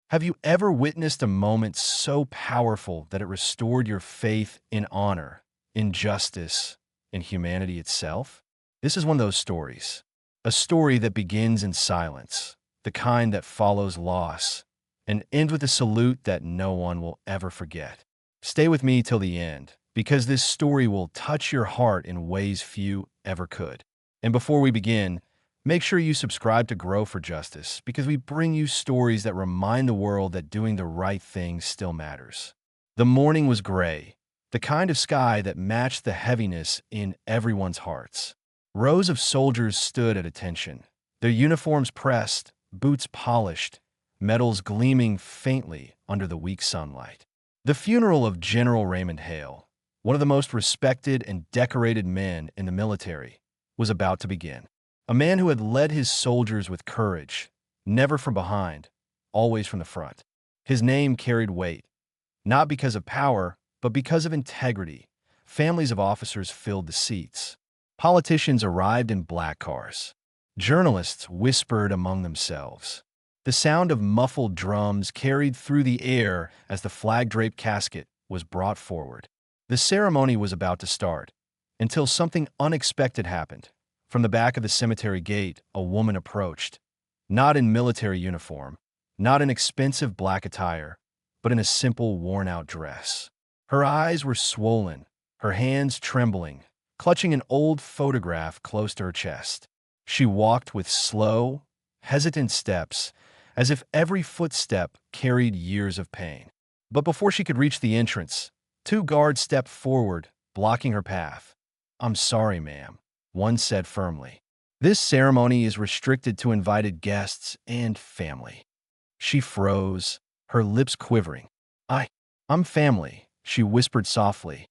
Have you ever witnessed a moment so powerful that it restored your faith in honor, in justice, in humanity itself? This is one of those stories. A story that begins in silence, the kind that follows loss, and ends with a salute that no one will ever forget. Stay with me till the end, because this story will touch your heart in ways few ever could. And before we begin, make sure you subscribe to Grow for Justice because we bring you stories that remind the world that doing the right thing still matters. The morning was gray, the kind of sky that matched the heaviness in everyone's hearts. Rows of soldiers stood at attention, their uniforms pressed, boots polished, medals gleaming faintly under the weak sunlight. The funeral of General Raymond Hale, one of the most respected and decorated men in the military, was about to begin. A man who had led his soldiers with courage, never from behind, always from the front. His name carried weight, not because of power, but because of integrity. Families of officers filled the seats. Politicians arrived in black cars. Journalists whispered among themselves. The sound of muffled drums carried through the air as the flag-draped casket was brought forward. The ceremony was about to start, until something unexpected happened. From the back of the cemetery gate, a woman approached, not in military uniform, not in expensive black attire, but in a simple, worn-out dress. Her eyes were swollen, her hands trembling, clutching an old photograph close to her chest. She walked with slow, hesitant steps, as if every footstep carried years of pain. But before she could reach the entrance, two guards stepped forward, blocking her path. "I'm sorry, ma'am," one said firmly. "This ceremony is restricted to invited guests and family." She froze, her lips quivering. I'm family," she whispered softly.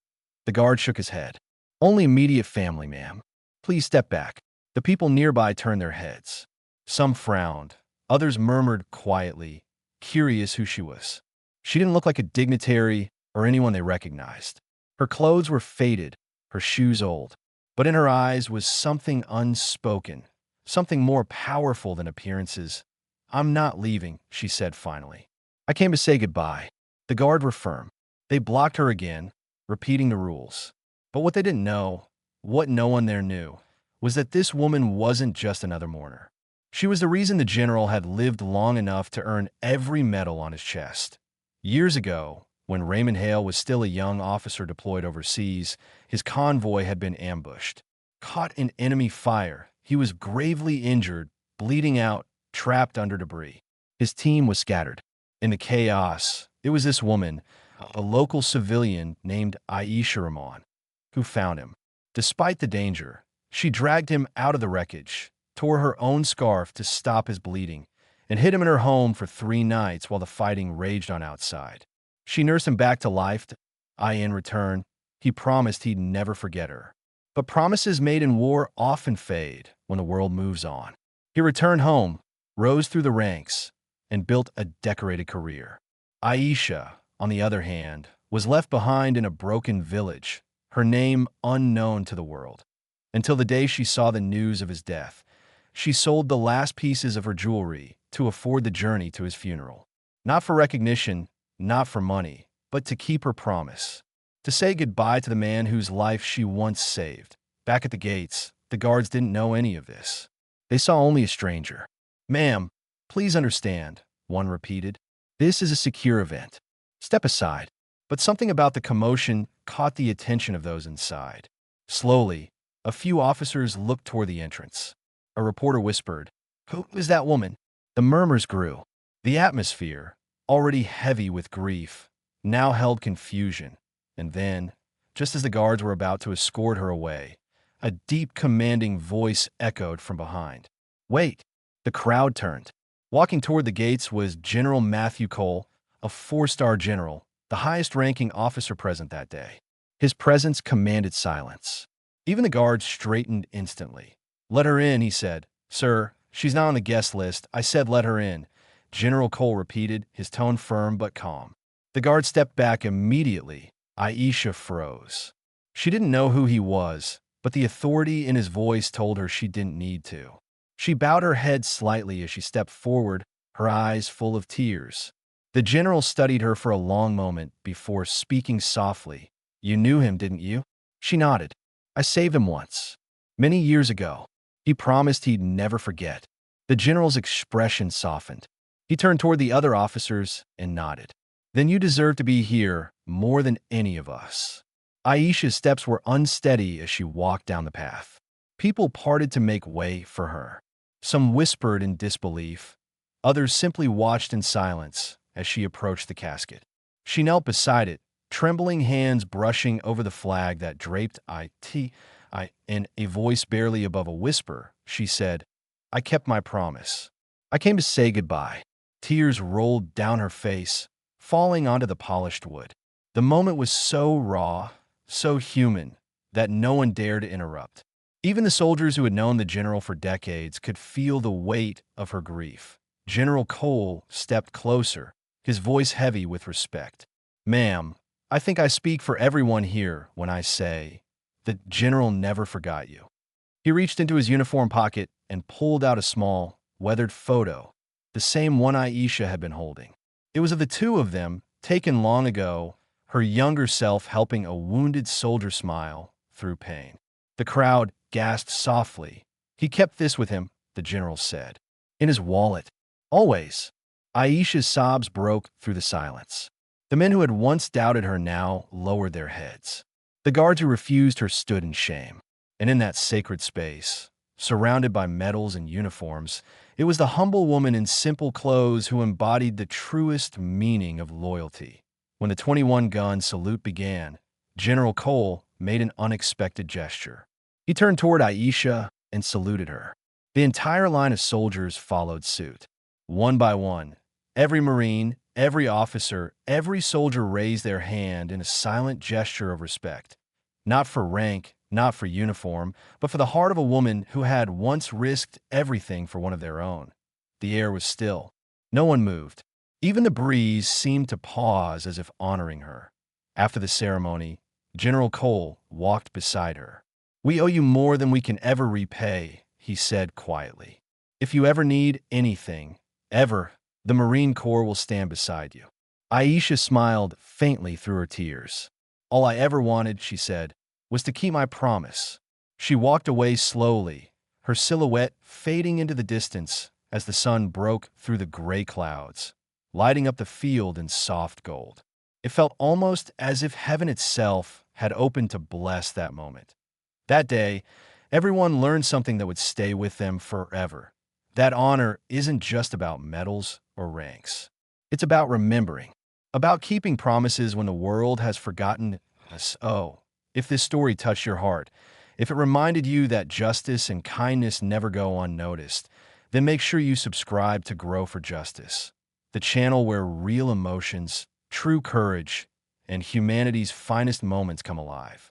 The guard shook his head. "Only immediate family, ma'am. Please step back." The people nearby turned their heads. Some frowned, others murmured quietly, curious who she was. She didn't look like a dignitary or anyone they recognized. Her clothes were faded, her shoes old. But in her eyes was something unspoken, something more powerful than appearances. "I'm not leaving," she said finally. "I came to say goodbye." The guard were firm. They blocked her again, repeating the rules. But what they didn't know, what no one there knew, was that this woman wasn't just another mourner. She was the reason the general had lived long enough to earn every medal on his chest. Years ago, when Raymond Hale was still a young officer deployed overseas, his convoy had been ambushed. Caught in enemy fire, he was gravely injured, bleeding out, trapped under debris. His team was scattered. In the chaos, it was this woman, a local civilian named Aisha Rahman, who found him. Despite the danger, she dragged him out of the wreckage, tore her own scarf to stop his bleeding, and hid him in her home for 3 nights while the fighting raged on outside. She nursed him back to life. In return, he promised he'd never forget her. But promises made in war often fade when the world moves on. He returned home, rose through the ranks, and built a decorated career. Aisha, on the other hand, was left behind in a broken village, her name unknown to the world. Until the day she saw the news of his death, she sold the last pieces of her jewelry to afford the journey to his funeral. Not for recognition, not for money, but to keep her promise. To say goodbye to the man whose life she once saved. Back at the gates, the guards didn't know any of this. They saw only a stranger. "Ma'am, please understand," one repeated. "This is a secure event. Step aside." But something about the commotion caught the attention of those inside. Slowly, a few officers looked toward the entrance. A reporter whispered, "Who is that woman?" The murmurs grew. The atmosphere, already heavy with grief, now held confusion. And then, just as the guards were about to escort her away, a deep, commanding voice echoed from behind. "Wait!" The crowd turned. Walking toward the gates was General Matthew Cole, a 4-star general, the highest-ranking officer present that day. His presence commanded silence. Even the guards straightened instantly. "Let her in," he said. "Sir, she's not on the guest list. I said let her in," General Cole repeated, his tone firm but calm. The guard stepped back immediately. Aisha froze. She didn't know who he was, but the authority in his voice told her she didn't need to. She bowed her head slightly as she stepped forward, her eyes full of tears. The general studied her for a long moment before speaking softly. "You knew him, didn't you?" She nodded. "I saved him once. Many years ago. He promised he'd never forget." The general's expression softened. He turned toward the other officers and nodded. "Then you deserve to be here more than any of us." Aisha's steps were unsteady as she walked down the path. People parted to make way for her. Some whispered in disbelief. Others simply watched in silence as she approached the casket. She knelt beside it, trembling hands brushing over the flag that draped in a voice barely above a whisper. She said, "I kept my promise. I came to say goodbye." Tears rolled down her face, falling onto the polished wood. The moment was so raw, so human, that no one dared to interrupt. Even the soldiers who had known the general for decades could feel the weight of her grief. General Cole stepped closer, his voice heavy with respect. "Ma'am, I think I speak for everyone here when I say the general never forgot you." He reached into his uniform pocket and pulled out a small, weathered photo, the same one Aisha had been holding. It was of the two of them, taken long ago, her younger self helping a wounded soldier smile through pain. The crowd gasped softly. "He kept this with him," the general said. "In his wallet. Always." Aisha's sobs broke through the silence. The men who had once doubted her now lowered their heads. The guards who refused her stood in shame. And in that sacred space, surrounded by medals and uniforms, it was the humble woman in simple clothes who embodied the truest meaning of loyalty. When the 21-gun salute began, General Cole made an unexpected gesture. He turned toward Aisha and saluted her. The entire line of soldiers followed suit. One by one, every Marine, every officer, every soldier raised their hand in a silent gesture of respect. Not for rank, not for uniform, but for the heart of a woman who had once risked everything for one of their own. The air was still. No one moved. Even the breeze seemed to pause as if honoring her. After the ceremony, General Cole walked beside her. "We owe you more than we can ever repay," he said quietly. "If you ever need anything, ever, the Marine Corps will stand beside you." Aisha smiled faintly through her tears. "All I ever wanted," she said, "was to keep my promise." She walked away slowly, her silhouette fading into the distance as the sun broke through the gray clouds, lighting up the field in soft gold. It felt almost as if heaven itself had opened to bless that moment. That day, everyone learned something that would stay with them forever. That honor isn't just about medals or ranks. It's about remembering, about keeping promises when the world has forgotten us. Oh, if this story touched your heart, if it reminded you that justice and kindness never go unnoticed, then make sure you subscribe to Grow for Justice, the channel where real emotions, true courage, and humanity's finest moments come alive.